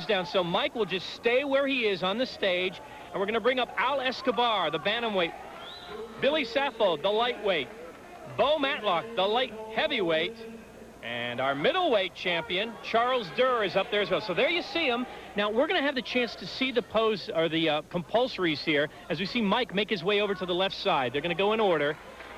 down. So Mike will just stay where he is on the stage, and we're going to bring up Al Escobar, the bantamweight, Billy Sappho, the lightweight, Bo Matlock, the light heavyweight, and our middleweight champion, Charles Durr, is up there as well. So there you see him. Now, we're going to have the chance to see the pose, or the compulsories here, as we see Mike make his way over to the left side. They're going to go in order.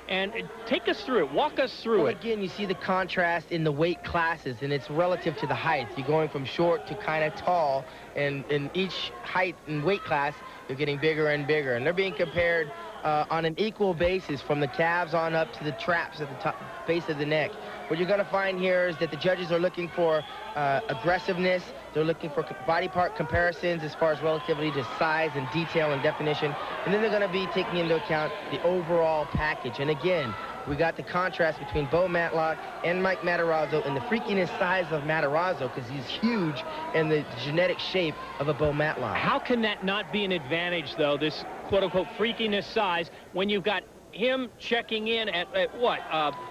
And take us through it. Walk us through it. Again, you see the contrast in the weight classes, and it's relative to the heights. You're going from short to kind of tall, and in each height and weight class, you're getting bigger and bigger. And they're being compared on an equal basis from the calves on up to the traps at the top, base of the neck. What you're going to find here is that the judges are looking for aggressiveness. They're looking for body part comparisons as far as relativity to size and detail and definition. And then they're going to be taking into account the overall package. And again, we got the contrast between Bo Matlock and Mike Matarazzo and the freakiness size of Matarazzo, because he's huge, and the genetic shape of a Bo Matlock. How can that not be an advantage, though, this quote-unquote freakiness size, when you've got him checking in at what,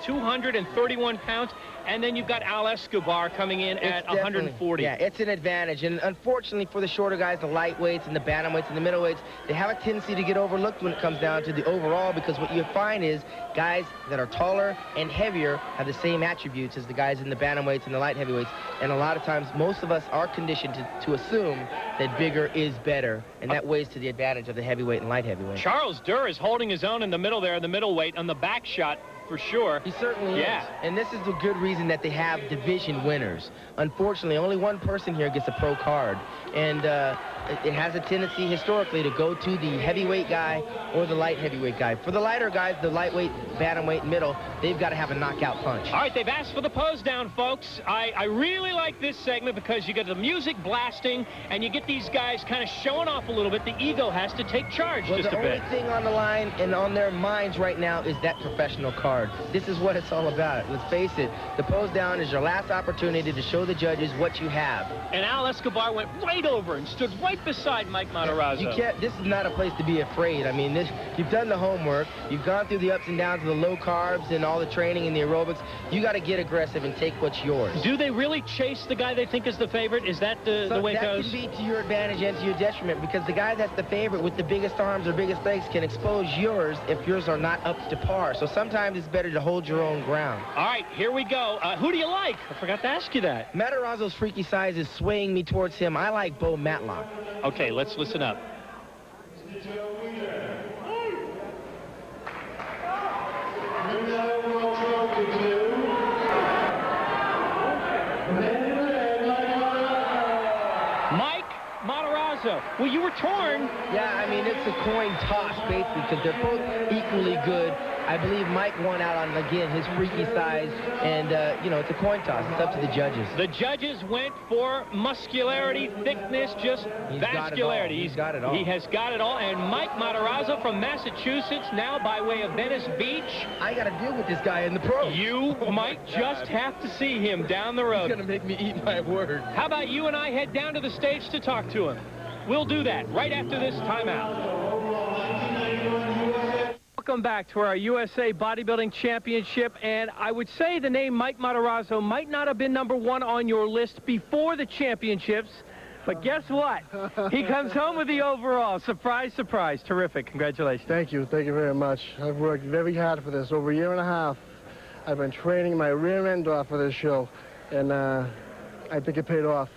231 pounds, and then you've got Al Escobar coming in at 140. Yeah, it's an advantage. And unfortunately for the shorter guys, the lightweights and the bantamweights and the middleweights, they have a tendency to get overlooked when it comes down to the overall, because what you find is guys that are taller and heavier have the same attributes as the guys in the bantamweights and the light heavyweights. And a lot of times, most of us are conditioned to assume that bigger is better, and that weighs to the advantage of the heavyweight and light heavyweight. Charles Durr is holding his own in the middle there, in the middleweight, on the back shot, for sure. He certainly is. And this is a good reason that they have division winners. Unfortunately, only one person here gets a pro card. And it has a tendency historically to go to the heavyweight guy or the light heavyweight guy. For the lighter guys, the lightweight, bantamweight, middle, they've got to have a knockout punch. All right, they've asked for the pose down, folks. I really like this segment because you get the music blasting and you get these guys kind of showing off a little bit. The ego has to take charge just a bit. The only thing on the line and on their minds right now is that professional card. This is what it's all about. Let's face it, the pose down is your last opportunity to show the judges what you have. And Al Escobar went right over and stood right beside Mike Matarazzo. You can't, this is not a place to be afraid. I mean, you've done the homework. You've gone through the ups and downs of the low carbs and all the training and the aerobics. You got to get aggressive and take what's yours. Do they really chase the guy they think is the favorite? Is that the way it goes? That can be to your advantage and to your detriment, because the guy that's the favorite with the biggest arms or biggest legs can expose yours if yours are not up to par. So sometimes it's better to hold your own ground. All right, here we go. Who do you like? I forgot to ask you that. Matarazzo's freaky size is swaying me towards him. I like Bo Matlock. Okay, let's listen up. Mike Matarazzo. Well, you were torn. Yeah, I mean, it's a coin toss, basically, because they're both equally good. I believe Mike won out on, again, his freaky size, and, you know, it's a coin toss. It's up to the judges. The judges went for muscularity, thickness, just vascularity. He's got it all. He has got it all, and Mike Matarazzo from Massachusetts, now by way of Venice Beach. I got to deal with this guy in the pros. You might just have to see him down the road. He's going to make me eat my words. How about you and I head down to the stage to talk to him? We'll do that right after this timeout. Welcome back to our USA Bodybuilding Championship, and I would say the name Mike Matarazzo might not have been #1 on your list before the championships, but guess what? He comes home with the overall. Surprise, surprise. Terrific. Congratulations. Thank you very much. I've worked very hard for this, over a year and a half. I've been training my rear end off for this show, and I think it paid off.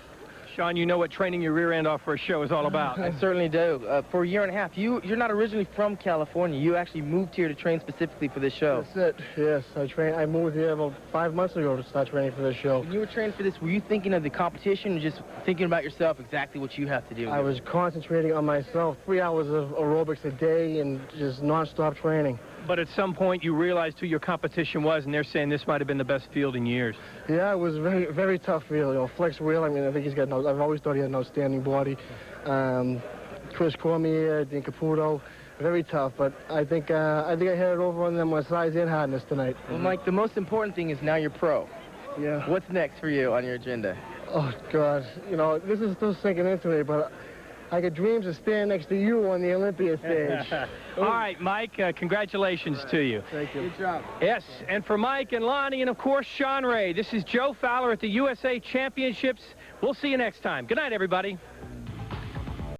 Sean, you know what training your rear end off for a show is all about. I certainly do. For a year and a half. You're not originally from California. You actually moved here to train specifically for this show. That's it. Yes, I moved here about 5 months ago to start training for this show. When you were training for this, were you thinking of the competition or just thinking about yourself, exactly what you have to do? I was concentrating on myself. 3 hours of aerobics a day and just non-stop training. But at some point you realized who your competition was, and they're saying this might have been the best field in years. Yeah, it was very, very tough field. You know, Flex Wheel, I mean, I think he's got I've always thought he had an outstanding body. Chris Cormier, Dean Caputo, very tough. But I think I hit it over on them with size and hardness tonight. Well, Mike, the most important thing is now you're pro. Yeah. What's next for you on your agenda? Oh, God. You know, this is still sinking into me, but I got dreams of standing next to you on the Olympia stage. All right, Mike, congratulations to you. Thank you. Good job. Yes, and for Mike and Lonnie and, of course, Sean Ray, this is Joe Fowler at the USA Championships. We'll see you next time. Good night, everybody.